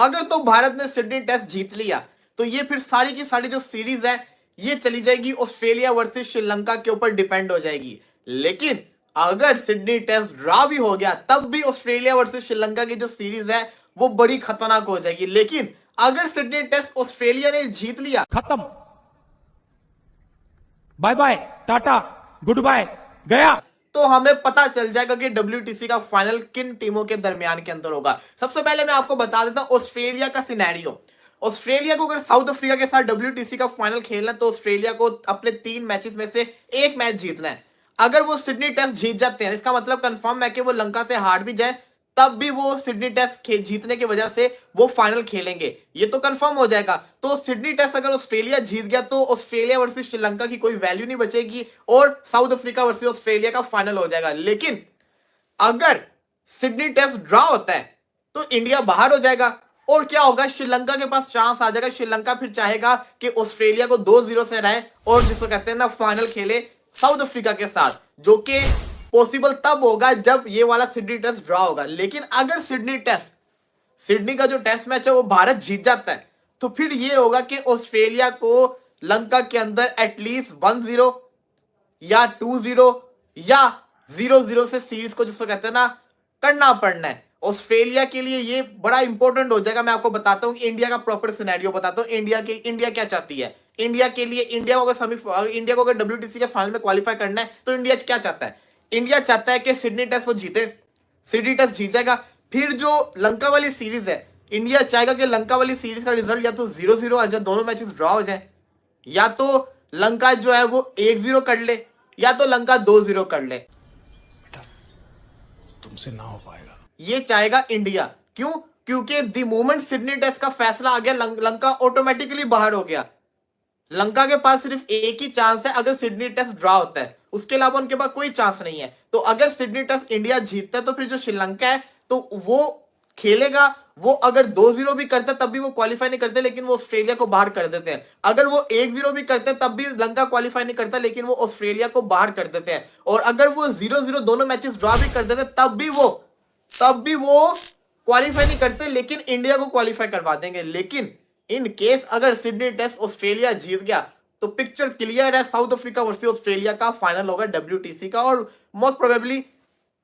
अगर तो भारत ने सिडनी टेस्ट जीत लिया तो ये फिर सारी की सारी जो सीरीज है ये चली जाएगी ऑस्ट्रेलिया वर्सेस श्रीलंका के ऊपर डिपेंड हो जाएगी। लेकिन अगर सिडनी टेस्ट ड्रॉ भी हो गया तब भी ऑस्ट्रेलिया वर्सेस श्रीलंका की जो सीरीज है वो बड़ी खतरनाक हो जाएगी। लेकिन अगर सिडनी टेस्ट ऑस्ट्रेलिया ने जीत लिया, खत्म, बाय बाय, टाटा, गुड बाय, गया, तो हमें पता चल जाएगा कि WTC का फाइनल किन टीमों के दरमियान के अंदर होगा। सबसे पहले मैं आपको बता देता हूं ऑस्ट्रेलिया का सिनेरियो। ऑस्ट्रेलिया को अगर साउथ अफ्रीका के साथ WTC का फाइनल खेलना है तो ऑस्ट्रेलिया को अपने 3 मैचेस में से 1 मैच जीतना है। अगर वो सिडनी टेस्ट जीत जाते हैं, इसका मतलब कंफर्म है कि वो लंका से हार भी जाए तब भी वो सिडनी टेस्ट जीतने की वजह से वो फाइनल खेलेंगे, ये तो कंफर्म हो जाएगा। तो सिडनी टेस्ट अगर ऑस्ट्रेलिया जीत गया तो ऑस्ट्रेलिया वर्सेस श्रीलंका की कोई वैल्यू नहीं बचेगी और साउथ अफ्रीका वर्सेस ऑस्ट्रेलिया का फाइनल हो जाएगा। लेकिन अगर सिडनी टेस्ट ड्रॉ होता है तो इंडिया बाहर हो जाएगा और क्या होगा, श्रीलंका के पास चांस आ जाएगा। श्रीलंका फिर चाहेगा कि ऑस्ट्रेलिया को 2-0 से हराए और जिसको कहते हैं ना फाइनल खेले साउथ अफ्रीका के साथ, जो कि पॉसिबल तब होगा जब ये वाला सिडनी टेस्ट ड्रॉ होगा। लेकिन अगर सिडनी का जो टेस्ट मैच है वो भारत जीत जाता है तो फिर ये होगा कि ऑस्ट्रेलिया को लंका के अंदर एटलीस्ट 1-0 या 2-0 या 0-0 से सीरीज को जिसको कहते हैं ना करना पड़ना है। ऑस्ट्रेलिया के लिए ये बड़ा इंपॉर्टेंट हो जाएगा। मैं आपको बताता हूं इंडिया का प्रॉपर सिनेरियो बताता हूं। इंडिया क्या चाहती है। इंडिया को अगर WTC के फाइनल में क्वालिफाई करना है तो इंडिया क्या चाहता है। इंडिया चाहता है कि सिडनी टेस्ट वो जीते, सिडनी टेस्ट जीत जाएगा। फिर जो लंका वाली सीरीज है, इंडिया चाहेगा कि लंका वाली सीरीज का रिजल्ट या तो 0-0 आ जाए, दोनों मैचेस ड्रॉ हो जाए, या तो लंका जो है वो 1-0 कर ले या तो लंका 2-0 कर ले। बेटा तुमसे ना हो पाएगा, ये चाहेगा इंडिया। क्यों? क्योंकि द मोमेंट सिडनी टेस्ट का फैसला आ गया लंका ऑटोमेटिकली बाहर हो गया। लंका के पास सिर्फ एक ही चांस है अगर सिडनी टेस्ट ड्रॉ होता है, उसके अलावा उनके पास कोई चांस नहीं है। तो अगर सिडनी टेस्ट इंडिया जीतता है तो फिर जो श्रीलंका है तो वो खेलेगा। वो अगर 2-0 भी करता है तब भी वो क्वालिफाई नहीं करते, लेकिन वो ऑस्ट्रेलिया को बाहर कर देते हैं। अगर वो 1-0 भी करते हैं तब भी लंका क्वालिफाई नहीं करता, लेकिन वो ऑस्ट्रेलिया को बाहर कर देते हैं। और अगर वो 0-0 दोनों मैचेस ड्रॉ भी कर देते तब भी वो क्वालिफाई नहीं करते, लेकिन इंडिया को क्वालिफाई करवा देंगे। लेकिन इन केस अगर सिडनी टेस्ट ऑस्ट्रेलिया जीत गया तो पिक्चर क्लियर है, साउथ अफ्रीका वर्सेस ऑस्ट्रेलिया का फाइनल होगा WTC का। और मोस्ट प्रोबेबली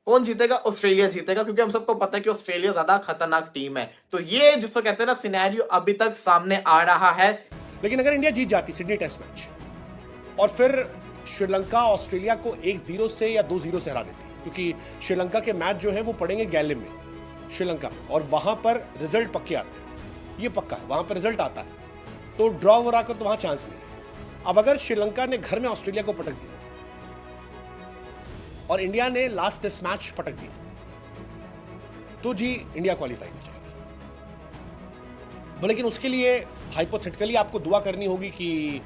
कौन जीतेगा? ऑस्ट्रेलिया जीतेगा, क्योंकि हम सबको पता है कि ऑस्ट्रेलिया ज्यादा खतरनाक टीम है। तो ये जिसको कहते हैं ना सिनेरियो अभी तक सामने आ रहा है। लेकिन अगर इंडिया जीत जाती सिडनी टेस्ट मैच और फिर श्रीलंका ऑस्ट्रेलिया को 1-0 से या 2-0 से हरा देती, क्योंकि श्रीलंका के मैच जो है वो पड़ेंगे गैलिम में श्रीलंका में, और वहां पर रिजल्ट पक्के आते हैं, ये पक्का है, वहां पर रिजल्ट आता है। तो ड्रॉ हो रहा का तो वहां चांस नहीं है। अब अगर श्रीलंका ने घर में ऑस्ट्रेलिया को पटक दिया और इंडिया ने लास्ट टेस्ट मैच पटक दिया तो जी इंडिया क्वालिफाई कर जाएगी। लेकिन उसके लिए हाइपोथेटिकली आपको दुआ करनी होगी कि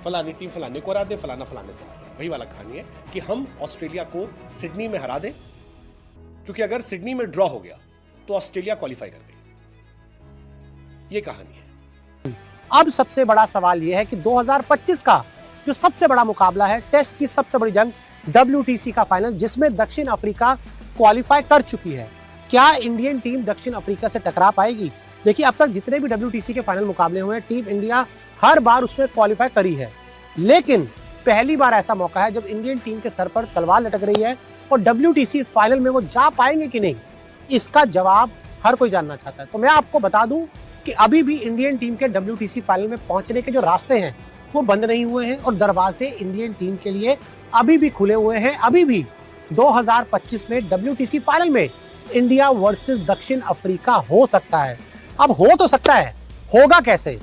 फलानी टीम फलाने को हरा दे, फलाना फलाने से। वही वाला कहानी है कि हम ऑस्ट्रेलिया को सिडनी में हरा दें, क्योंकि अगर सिडनी में ड्रॉ हो गया तो ऑस्ट्रेलिया क्वालिफाई कर देगी। ये कहानी है। अब सबसे बड़ा सवाल यह है कि 2025 का जो सबसे बड़ा मुकाबला है, टेस्ट की सबसे बड़ी जंग, WTC का फाइनल, जिसमें दक्षिण अफ्रीका क्वालिफाई कर चुकी है, क्या इंडियन टीम दक्षिण अफ्रीका से टकरा पाएगी? देखिए, अब तक जितने भी WTC के फाइनल मुकाबले हुए हैं, टीम इंडिया हर बार उसमें क्वालिफाई करी है। लेकिन पहली बार ऐसा मौका है जब इंडियन टीम के सर पर तलवार लटक रही है और WTC फाइनल में वो जा पाएंगे कि नहीं, इसका जवाब हर कोई जानना चाहता है। तो मैं आपको बता दूं कि अभी भी इंडियन टीम के WTC फाइनल में पहुंचने के जो रास्ते हैं वो बंद नहीं हुए हैं और दरवाजे इंडियन टीम के लिए अभी भी खुले हुए हैं। अभी भी 2025 में WTC फाइनल में इंडिया वर्सेस दक्षिण अफ्रीका हो सकता है। अब हो तो सकता है, होगा कैसे?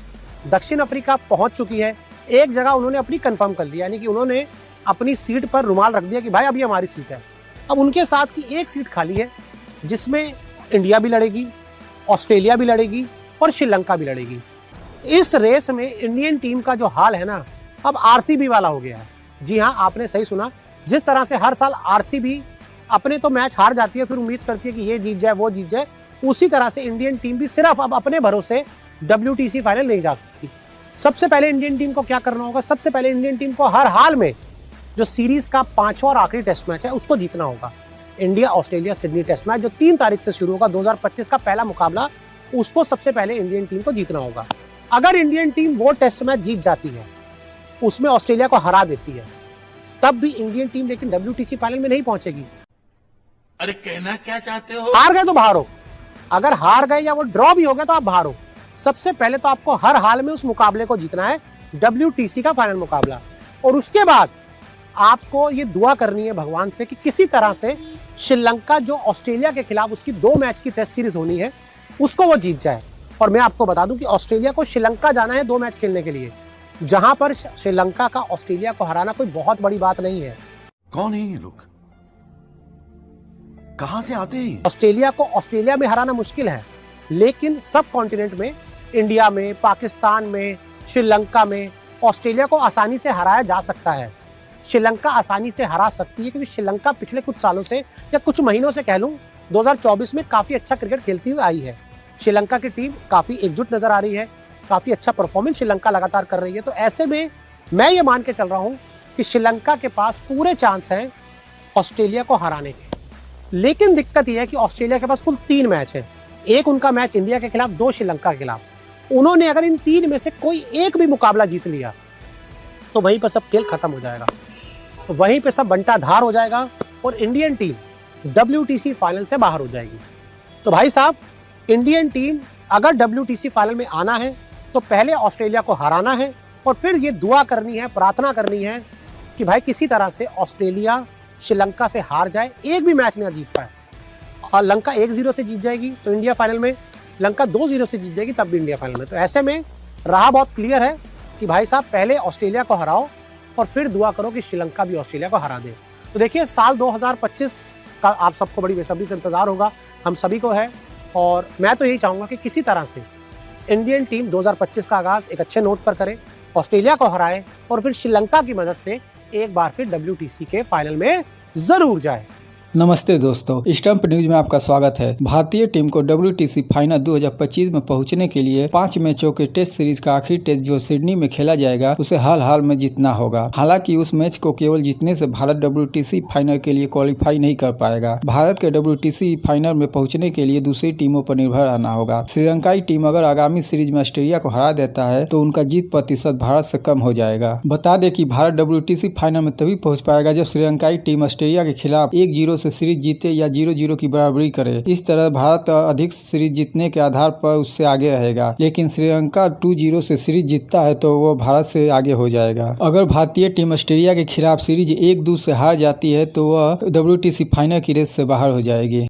दक्षिण अफ्रीका पहुंच चुकी है, एक जगह उन्होंने अपनी कंफर्म कर लिया, यानी कि उन्होंने अपनी सीट पर रुमाल रख दिया कि भाई अभी हमारी सीट है। अब उनके साथ की एक सीट खाली है जिसमें इंडिया भी लड़ेगी, ऑस्ट्रेलिया भी लड़ेगी और श्रीलंका भी लड़ेगी। इस रेस में इंडियन टीम का जो हाल है ना, अब RCB वाला हो गया है। जी हाँ, आपने सही सुना। जिस तरह से हर साल RCB अपने तो मैच हार जाती है, फिर उम्मीद करती है कि ये जीत जाए वो जीत जाए, उसी तरह से इंडियन टीम भी सिर्फ अब अपने भरोसे WTC फाइनल नहीं जा सकती। सबसे पहले इंडियन टीम को क्या करना होगा? सबसे पहले इंडियन टीम को हर हाल में जो सीरीज का 5वां और आखिरी टेस्ट मैच है उसको जीतना होगा। India Australia Sydney test match जो 3 तारीख से शुरू होगा, 2025 का पहला मुकाबला उसको सबसे पहले इंडियन टीम को जीतना होगा। अगर इंडियन टीम वो टेस्ट मैच जीत जाती है, उसमें ऑस्ट्रेलिया को हरा देती है, तब भी इंडियन टीम लेकिन WTC फाइनल में नहीं पहुंचेगी। अरे कहना क्या चाहते हो? हार गए तो बाहर हो, अगर हार गए या वो ड्रॉ भी हो गया तो आप बाहर हो। सबसे पहले तो आपको हर हाल में उस मुकाबले को जीतना है, WTC का फाइनल मुकाबला, और उसके बाद आपको ये दुआ करनी है भगवान से कि किसी तरह से श्रीलंका जो ऑस्ट्रेलिया के खिलाफ उसकी 2 मैच की टेस्ट सीरीज होनी है उसको वो जीत जाए। और मैं आपको बता दूं कि ऑस्ट्रेलिया को श्रीलंका जाना है 2 मैच खेलने के लिए, जहां पर श्रीलंका का ऑस्ट्रेलिया को हराना कोई बहुत बड़ी बात नहीं है। कौन है ये लोग? कहां से आते हैं? ऑस्ट्रेलिया को ऑस्ट्रेलिया में हराना मुश्किल है, लेकिन सब कॉन्टिनेंट में, इंडिया में, पाकिस्तान में, श्रीलंका में ऑस्ट्रेलिया को आसानी से हराया जा सकता है। श्रीलंका आसानी से हरा सकती है क्योंकि श्रीलंका पिछले कुछ सालों से या कुछ महीनों से कह लूं 2024 में काफी अच्छा क्रिकेट खेलती हुई आई है। श्रीलंका की टीम काफी एकजुट नजर आ रही है, काफी अच्छा परफॉर्मेंस श्रीलंका लगातार कर रही है। तो ऐसे में मैं ये मान के चल रहा हूं कि श्रीलंका के पास पूरे चांस हैं ऑस्ट्रेलिया को हराने के। लेकिन दिक्कत यह है कि ऑस्ट्रेलिया के पास कुल 3 मैच है, एक उनका मैच इंडिया के खिलाफ, 2 श्रीलंका के खिलाफ। उन्होंने अगर इन 3 में से कोई एक भी मुकाबला जीत लिया तो वहीं पर सब खेल खत्म हो जाएगा, तो वहीं पे सब बंटाधार हो जाएगा और इंडियन टीम WTC फाइनल से बाहर हो जाएगी। तो भाई साहब, इंडियन टीम अगर WTC फाइनल में आना है तो पहले ऑस्ट्रेलिया को हराना है और फिर ये दुआ करनी है, प्रार्थना करनी है कि भाई किसी तरह से ऑस्ट्रेलिया श्रीलंका से हार जाए, एक भी मैच ना जीत पाए। और लंका 1-0 से जीत जाएगी तो इंडिया फाइनल में, लंका 2-0 से जीत जाएगी तब भी इंडिया फाइनल में। तो ऐसे में राह बहुत क्लियर है कि भाई साहब पहले ऑस्ट्रेलिया को हराओ और फिर दुआ करो कि श्रीलंका भी ऑस्ट्रेलिया को हरा दे। तो देखिए, साल 2025 का आप सबको बड़ी बेसब्री से इंतजार होगा, हम सभी को है, और मैं तो यही चाहूंगा कि किसी तरह से इंडियन टीम 2025 का आगाज एक अच्छे नोट पर करे, ऑस्ट्रेलिया को हराए और फिर श्रीलंका की मदद से एक बार फिर WTC के फाइनल में जरूर जाए। नमस्ते दोस्तों, स्टंप न्यूज में आपका स्वागत है। भारतीय टीम को WTC फाइनल 2025 में पहुंचने के लिए 5 मैचों के टेस्ट सीरीज का आखिरी टेस्ट जो सिडनी में खेला जाएगा उसे हाल में जीतना होगा। हालांकि उस मैच को केवल जीतने से भारत WTC फाइनल के लिए क्वालिफाई नहीं कर पाएगा। भारत के WTC फाइनल में पहुंचने के लिए दूसरी टीमों पर निर्भर रहना होगा। श्रीलंकाई टीम अगर आगामी सीरीज में ऑस्ट्रेलिया को हरा देता है तो उनका जीत प्रतिशत भारत से कम हो जाएगा। बता दें कि भारत WTC फाइनल में तभी पहुँच पाएगा जब श्रीलंकाई टीम ऑस्ट्रेलिया के खिलाफ 1-0 सीरीज जीते या 0-0 की बराबरी करे। इस तरह भारत अधिक सीरीज जीतने के आधार पर उससे आगे रहेगा, लेकिन श्रीलंका 2-0 से सीरीज जीतता है तो वो भारत से आगे हो जाएगा। अगर भारतीय टीम ऑस्ट्रेलिया के खिलाफ सीरीज 1-2 से हार जाती है तो वह WTC फाइनल की रेस से बाहर हो जाएगी।